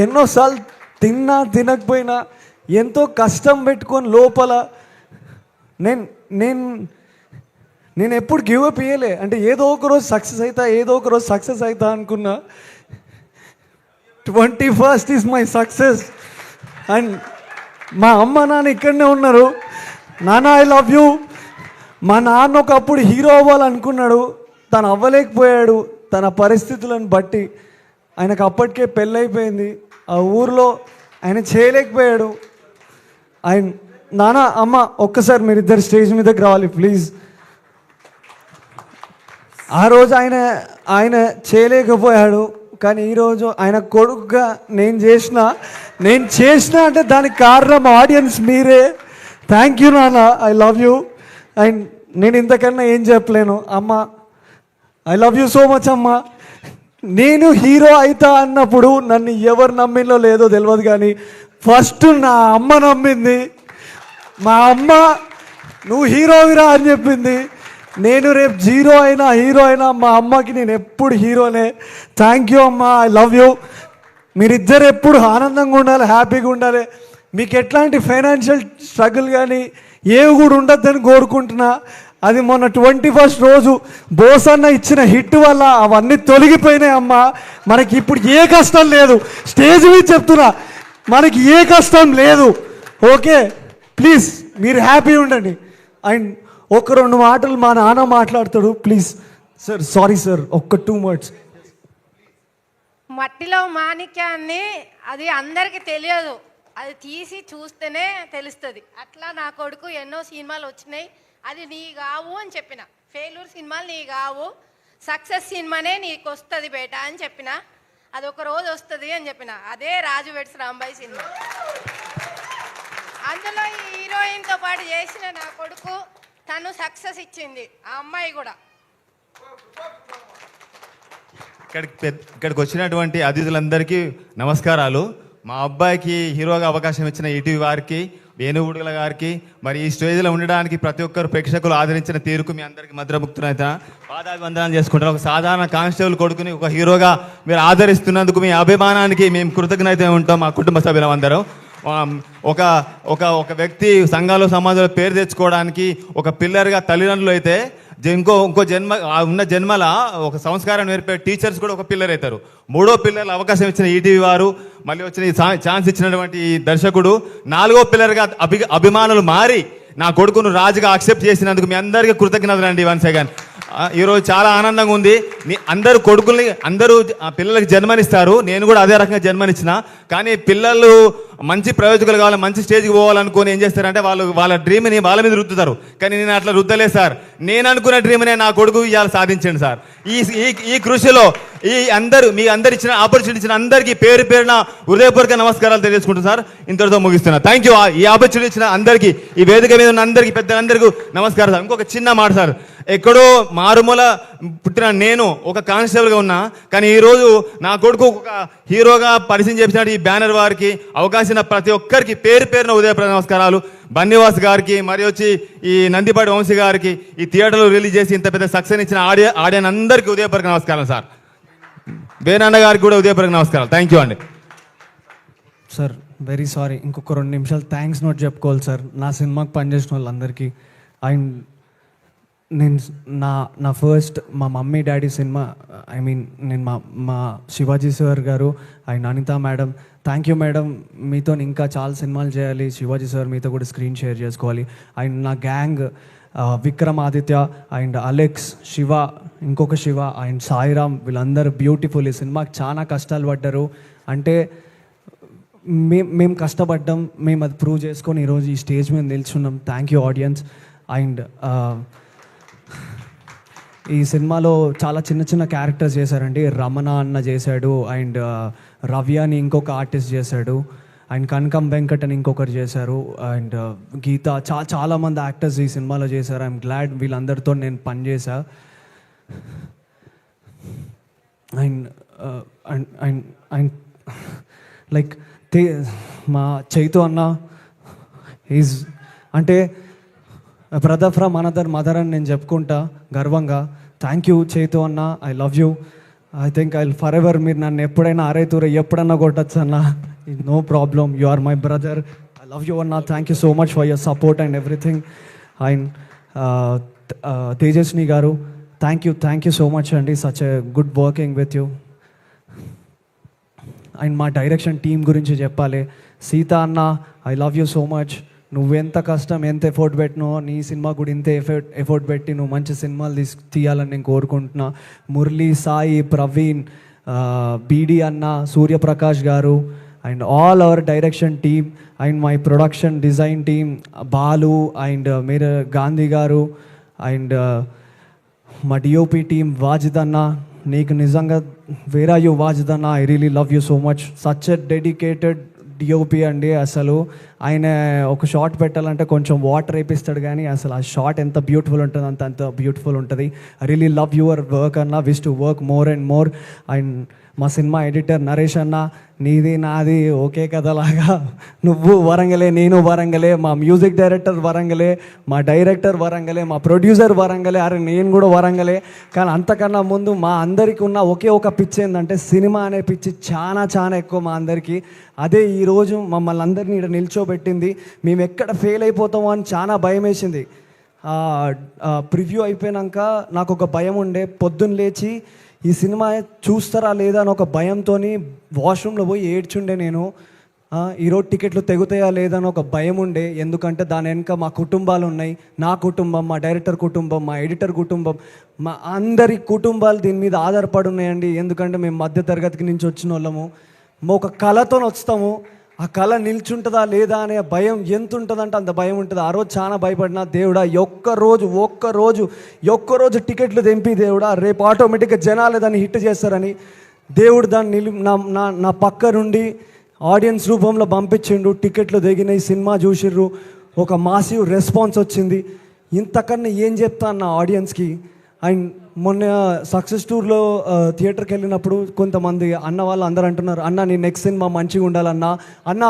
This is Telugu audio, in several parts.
ఎన్నోసార్లు తిన్నా తినకపోయినా ఎంతో కష్టం పెట్టుకొని లోపల నేను నేను నేను ఎప్పుడు గివప్ ఇయ్యలే. అంటే ఏదో ఒక రోజు సక్సెస్ అవుతా అనుకున్నా. 21st is my success. And మా అమ్మ నాన్న ఇక్కడనే ఉన్నారు. నాన్న ఐ లవ్ యూ. మా నాన్న ఒకప్పుడు హీరో అవ్వాలనుకున్నాడు, తను అవ్వలేకపోయాడు తన పరిస్థితులను బట్టి. ఆయనకు అప్పటికే పెళ్ళైపోయింది, ఆ ఊర్లో ఆయన చేయలేకపోయాడు. ఆయన నాన్న అమ్మ ఒక్కసారి మీరిద్దరు స్టేజ్ మీదకి రావాలి ప్లీజ్. ఆ రోజు ఆయన చేయలేకపోయాడు, కానీ ఈరోజు ఆయన కొడుకుగా నేను చేసిన అంటే దానికి కారణం ఆడియన్స్ మీరే. థ్యాంక్ యూ నాన్న, ఐ లవ్ యూ. అండ్ నేను ఇంతకన్నా ఏం చెప్పలేను. అమ్మ I love you so much అమ్మ. నేను హీరో అవుతా అన్నప్పుడు నన్ను ఎవరు నమ్మిందో లేదో తెలియదు, కానీ ఫస్ట్ నా అమ్మ నమ్మింది. మా అమ్మ నువ్వు హీరోవిరా అని చెప్పింది. నేను రేపు హీరో అయినా మా అమ్మకి నేను ఎప్పుడు హీరోనే. థ్యాంక్ యూ అమ్మ, ఐ లవ్ యూ. మీరిద్దరు ఎప్పుడు ఆనందంగా ఉండాలి, హ్యాపీగా ఉండాలి. మీకు ఎట్లాంటి ఫైనాన్షియల్ స్ట్రగుల్ కానీ ఏవి కూడా ఉండద్దని కోరుకుంటున్నా. అది మొన్న 21st రోజు బోసన్న ఇచ్చిన హిట్ వల్ల అవన్నీ తొలగిపోయినాయి అమ్మ. మనకి ఇప్పుడు ఏ కష్టం లేదు, స్టేజ్ మీద చెప్తున్నా, మనకి ఏ కష్టం లేదు. ఓకే ప్లీజ్ మీరు హ్యాపీ ఉండండి. అండ్ ఒక 2 మాటలు మా నాన్న మాట్లాడతాడు ప్లీజ్. సార్ సారీ సార్, ఒక్క 2 words. మట్టిలో మాణిక్యాన్ని అది అందరికీ తెలియదు, అది తీసి చూస్తేనే తెలుస్తుంది. అట్లా నా కొడుకు ఎన్నో సినిమాలు వచ్చినాయి, అది నీ కావు అని చెప్పిన. ఫెయిల్యూర్ సినిమాలు నీ కావు, సక్సెస్ సినిమానే నీకు వస్తుంది బేట అని చెప్పిన. అది ఒక రోజు వస్తుంది అని చెప్పిన. అదే రాజు వెడ్స్ రాంబాయి సినిమా. అందులో ఈ హీరోయిన్తో పాటు చేసిన నా కొడుకు తను సక్సెస్ ఇచ్చింది, ఆ అమ్మాయి కూడా. ఇక్కడికి వచ్చినటువంటి అతిథులందరికీ నమస్కారాలు. మా అబ్బాయికి హీరోగా అవకాశం ఇచ్చిన ఈటీవీ వారికి, వేణుగుడుల గారికి, మరి ఈ స్టేజ్లో ఉండడానికి ప్రతి ఒక్కరు ప్రేక్షకులు ఆదరించిన తీరుకు మీ అందరికీ మధురముక్తునైతే పాదాభివందనాలు చేసుకుంటారు. ఒక సాధారణ కానిస్టేబుల్ కొడుకుని ఒక హీరోగా మీరు ఆదరిస్తున్నందుకు మీ అభిమానానికి మేము కృతజ్ఞత ఉంటాం, మా కుటుంబ సభ్యులందరం. ఒక ఒక ఒక వ్యక్తి సంఘాలు సమాజంలో పేరు తెచ్చుకోవడానికి ఒక పిల్లర్గా తల్లిదండ్రులు అయితే, ఇంకో ఉన్న జన్మల ఒక సంస్కారం నేర్పే టీచర్స్ కూడా ఒక పిల్లర్ అవుతారు. 3వ పిల్లర్ల అవకాశం ఇచ్చిన ఈటీవీ వారు, మళ్ళీ వచ్చిన ఛాన్స్ ఇచ్చినటువంటి దర్శకుడు 4వ పిల్లర్గా అభిమానులు మారి నా కొడుకును రాజుగా యాక్సెప్ట్ చేసినందుకు మీ అందరికీ కృతజ్ఞతలు అండి. వన్స్ అగైన్ ఈరోజు చాలా ఆనందంగా ఉంది. అందరూ కొడుకుల్ని పిల్లలకి జన్మనిస్తారు, నేను కూడా అదే రకంగా జన్మనిచ్చిన. కానీ పిల్లలు మంచి ప్రయోజకులు కావాలి, మంచి స్టేజ్కి పోవాలనుకొని ఏం చేస్తారంటే వాళ్ళ డ్రీమ్ని వాళ్ళ మీద రుద్దుతారు. కానీ నేను అట్లా రుద్దలేదు సార్. నేను అనుకున్న డ్రీమ్నే నా కొడుకు ఇవాళ సాధించండి సార్. ఈ కృషిలో మీ అందరు ఇచ్చిన ఆపర్చునిటీ ఇచ్చిన అందరికీ పేరు పేరున హృదయపూర్వక నమస్కారాలు తెలియజేసుకుంటాను సార్. ఇంతటితో ముగిస్తున్నా. Thank you. ఈ ఆపర్చునిటీ ఇచ్చిన అందరికీ, ఈ వేదిక మీద ఉన్న అందరికీ, పెద్దలందరికీ నమస్కారం సార్. ఇంకొక చిన్న మాట సార్, ఎక్కడో మారుమూల పుట్టిన నేను ఒక కానిస్టేబుల్గా ఉన్నా, కానీ ఈరోజు నా కొడుకు ఒక హీరోగా పరిచయం చేసినట్టు ఈ బ్యానర్ వారికి అవకాశం ప్రతి ఒక్కరికి పేరు పేరున ఉదయప్రద నమస్కారాలు. బన్నివాస్ గారికి, మరి వచ్చి ఈ నందిపాటి వంశీ గారికి, ఈ థియేటర్లో రిలీజ్ చేసి ఇంత పెద్ద సక్సెస్ ఇచ్చిన ఆడియన్ అందరికీ ఉదయపూర్వక నమస్కారం సార్. వేణన్న గారికి కూడా ఉదయపూర్వక నమస్కారాలు. థ్యాంక్ యూ అండి. సార్ వెరీ సారీ, ఇంకొక 2 నిమిషాలు థ్యాంక్స్ నోట్ చెప్పుకోవాలి సార్ నా సినిమాకి పనిచేసిన వాళ్ళందరికీ. అండ్ నేను నా ఫస్ట్ మా మమ్మీ డాడీ సినిమా, నేను మా శివాజీ సార్ గారు and Anitha madam, thank you madam. మీతో ఇంకా చాలా సినిమాలు చేయాలి, శివాజీ సార్ మీతో కూడా స్క్రీన్ షేర్ చేసుకోవాలి. అండ్ నా gang Vikramaditya and Alex, Shiva, ఇంకొక శివ అండ్ సాయిరామ్, వీళ్ళందరూ బ్యూటిఫుల్. ఈ సినిమాకి చాలా కష్టాలు పడ్డారు. అంటే మేము కష్టపడ్డాం, మేము అది ప్రూవ్ చేసుకొని ఈరోజు ఈ స్టేజ్ మీద నిల్చున్నాం. Thank you audience. అండ్ ఈ సినిమాలో చాలా చిన్న చిన్న క్యారెక్టర్స్ చేశారండి. రమణ అన్న చేశాడు, అండ్ రవి అని ఇంకొక ఆర్టిస్ట్ చేశాడు, అండ్ కనకం వెంకట్ అని ఇంకొకరు చేశారు, అండ్ గీత, చాలామంది యాక్టర్స్ ఈ సినిమాలో చేశారు. ఐఎమ్ గ్లాడ్ వీళ్ళందరితో నేను పనిచేసా. అండ్ అండ్ అండ్ లైక్ మా చైతు అన్న ఈజ్ అంటే బ్రదర్ ఫ్రమ్ అనదర్ మదర్ అని నేను చెప్పుకుంటా గర్వంగా. థ్యాంక్ యూ చైతు అన్న, I love you. I think I forever మీరు నన్ను ఎప్పుడైనా అరైతూర ఎప్పుడన్నా కొట్టచ్చు అన్న, no problem. You are my brother. I love you అన్న. Thank you so much for your support and everything. And తేజస్ని గారు, థ్యాంక్ యూ సో మచ్ అండి. Such a good working with you. And మా డైరెక్షన్ టీం గురించి చెప్పాలి. సీత అన్న, I love you so much. నువ్వెంత కష్టం, ఎంత ఎఫర్ట్ పెట్టినో నీ సినిమా కూడా ఇంతే ఎఫర్ట్ పెట్టి నువ్వు మంచి సినిమాలు తీయాలని నేను కోరుకుంటున్నా. మురళి, సాయి, ప్రవీణ్, బీడి అన్న, సూర్యప్రకాష్ గారు and all our direction team and my production design team, Balu and మీరు గాంధీ గారు అండ్ మా డిఓపి టీమ్ వాజిద్ అన్న, నీకు నిజంగా వేర్ ఆర్ యూ వాజిద్ అన్న, I really love you so much. Such a dedicated DOP అండి. అసలు ఆయన ఒక షాట్ పెట్టాలంటే కొంచెం వాటర్ వేపిస్తాడు, కానీ అసలు ఆ షాట్ ఎంత బ్యూటిఫుల్ ఉంటుంది అంత బ్యూటిఫుల్ ఉంటుంది. I really love your work అన్న, wish to work more and more. And మా సినిమా ఎడిటర్ నరేష్ అన్న, నీది నాది ఒకే కథలాగా, నువ్వు వరంగలే, నేను వరంగలే, మా మ్యూజిక్ డైరెక్టర్ వరంగలే, మా డైరెక్టర్ వరంగలే, మా ప్రొడ్యూసర్ వరంగలే, అరే నేను కూడా వరంగలే. కానీ అంతకన్నా ముందు మా అందరికీ ఉన్న ఒకే ఒక పిచ్చి ఏంటంటే సినిమా అనే పిచ్చి చాలా చాలా ఎక్కువ మా అందరికీ. అదే ఈరోజు మమ్మల్ని అందరినీ ఇక్కడ నిల్చోబెట్టింది. మేము ఎక్కడ ఫెయిల్ అయిపోతామో అని చాలా భయం వేసింది. ప్రివ్యూ అయిపోయాక నాకు ఒక భయం ఉండే, పొద్దున్న లేచి ఈ సినిమా చూస్తారా లేదా అని ఒక భయంతో వాష్రూమ్లో పోయి ఏడ్చుండే నేను. ఈరోజు టికెట్లు తెగుతాయా లేదా అని ఒక భయం ఉండే, ఎందుకంటే దాని వెనుక మా కుటుంబాలు ఉన్నాయి. నా కుటుంబం, మా డైరెక్టర్ కుటుంబం, మా ఎడిటర్ కుటుంబం, మా అందరి కుటుంబాలు దీని మీద ఆధారపడి ఉన్నాయండి. ఎందుకంటే మేము మధ్య తరగతికి నుంచి వచ్చిన వాళ్ళము. ఒక కళతో వస్తాము, ఆ కళ నిల్చుంటుందా లేదా అనే భయం ఎంత ఉంటుందంటే అంత భయం ఉంటుంది. ఆ రోజు చాలా భయపడినా, దేవుడా ఒక్కరోజు టికెట్లు తెంపి దేవుడా, రేపు ఆటోమేటిక్గా జనాలు దాన్ని హిట్ చేస్తారని దేవుడు దాన్ని నా పక్క నుండి ఆడియన్స్ రూపంలో పంపించిండు. టికెట్లు దిగినాయి, సినిమా చూసిర్రు, ఒక మాసివ్ రెస్పాన్స్ వచ్చింది. ఇంతకన్నా ఏం చెప్తాను నా ఆడియన్స్కి. అండ్ మొన్న సక్సెస్ టూర్లో థియేటర్కి వెళ్ళినప్పుడు కొంతమంది అన్న వాళ్ళు అందరూ అంటున్నారు, అన్న నీ నెక్స్ట్ సినిమా మంచిగా ఉండాలన్నా, అన్న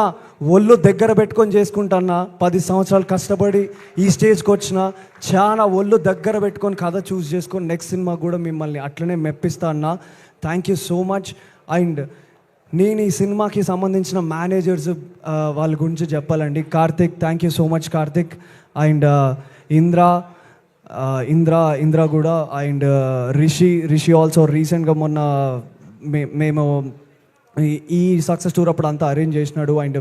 ఒళ్ళు దగ్గర పెట్టుకొని చేసుకుంటా అన్న, 10 సంవత్సరాలు కష్టపడి ఈ స్టేజ్కి వచ్చిన, చాలా ఒళ్ళు దగ్గర పెట్టుకొని కథ చూస్ చేసుకొని నెక్స్ట్ సినిమా కూడా మిమ్మల్ని అట్లనే మెప్పిస్తా అన్న. Thank you so much. And నేను ఈ సినిమాకి సంబంధించిన మేనేజర్స్ వాళ్ళ గురించి చెప్పాలండి. Karthik, thank you so much Karthik. And Indra కూడా. అండ్ రిషి ఆల్సో రీసెంట్గా మొన్న మేము ఈ సక్సెస్ టూర్ అప్పుడు అంతా అరేంజ్ చేసినాడు. అండ్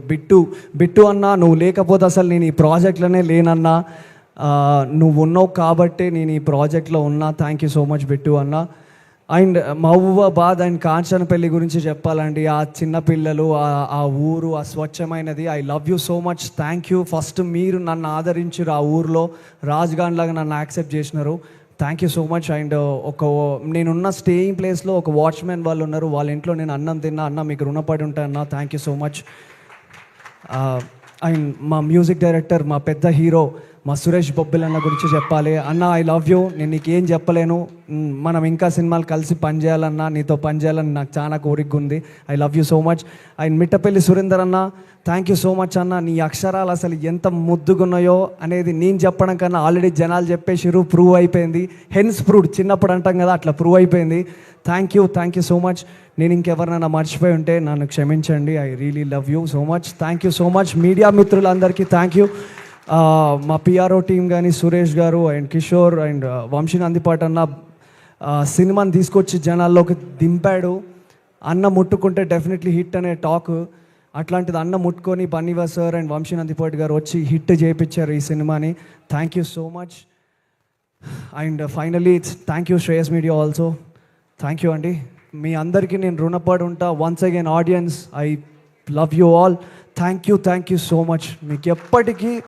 బిట్టు అన్న, నువ్వు లేకపోతే అసలు నేను ఈ ప్రాజెక్ట్లోనే లేనన్నా, నువ్వు ఉన్నావు కాబట్టే నేను ఈ ప్రాజెక్ట్లో ఉన్నా. Thank you so much Bittu అన్న. అండ్ మహబూబాబాద్ అండ్ కాంచనపల్లి గురించి చెప్పాలండి. ఆ చిన్నపిల్లలు, ఆ ఊరు, ఆ స్వచ్ఛమైనది. I love you so much. Thank you. First మీరు నన్ను ఆదరించారు, ఆ ఊరిలో రాజ్గాన్ లాగా నన్ను యాక్సెప్ట్ చేసినారు. Thank you so much. And నేనున్న స్టేయింగ్ ప్లేస్లో ఒక వాచ్మెన్ వాళ్ళు ఉన్నారు, వాళ్ళ ఇంట్లో నేను అన్నం తిన్నా. అన్న మీకు రుణపడి ఉంటానన్నా, thank you so much. And మా మ్యూజిక్ డైరెక్టర్, మా పెద్ద హీరో మా సురేష్ బొబ్బిల్ అన్న గురించి చెప్పాలి. అన్న ఐ లవ్ యూ. నేను నీకేం చెప్పలేను, మనం ఇంకా సినిమాలు కలిసి పనిచేయాలన్నా, నీతో పనిచేయాలని నాకు చాలా కోరిక ఉంది. I love you so much. And Mittapalli Surender అన్న, థ్యాంక్ యూ సో మచ్ అన్న. నీ అక్షరాలు అసలు ఎంత ముద్దుగున్నాయో అనేది నేను చెప్పడం కన్నా ఆల్రెడీ జనాలు చెప్పేసిరు, ప్రూవ్ అయిపోయింది. హెన్స్ ప్రూవ్డ్, చిన్నప్పుడు అంటాం కదా, అట్లా ప్రూవ్ అయిపోయింది. Thank you so much. నేను ఇంకెవరినైనా మర్చిపోయి ఉంటే నన్ను క్షమించండి. I really love you so much. Thank you so much. Media మిత్రులందరికీ థ్యాంక్ యూ. మా పిఆర్ఓ టీం కానీ, సురేష్ గారు అండ్ కిషోర్ అండ్ వంశీ నందిపాటి అన్న సినిమాని తీసుకొచ్చి జనాల్లోకి దింపాడు. అన్న ముట్టుకుంటే డెఫినెట్లీ హిట్ అనే టాక్, అట్లాంటిది అన్న ముట్టుకొని బన్నీవా సార్ అండ్ వంశీ నందిపాటి గారు వచ్చి హిట్ చేయించారు ఈ సినిమాని. Thank you so much. And finally thank you Shreyas media also. Thank you అండి. మీ అందరికీ నేను రుణపడి ఉంటా. Once again audience, I love you all. Thank you so much. మీకు ఎప్పటికీ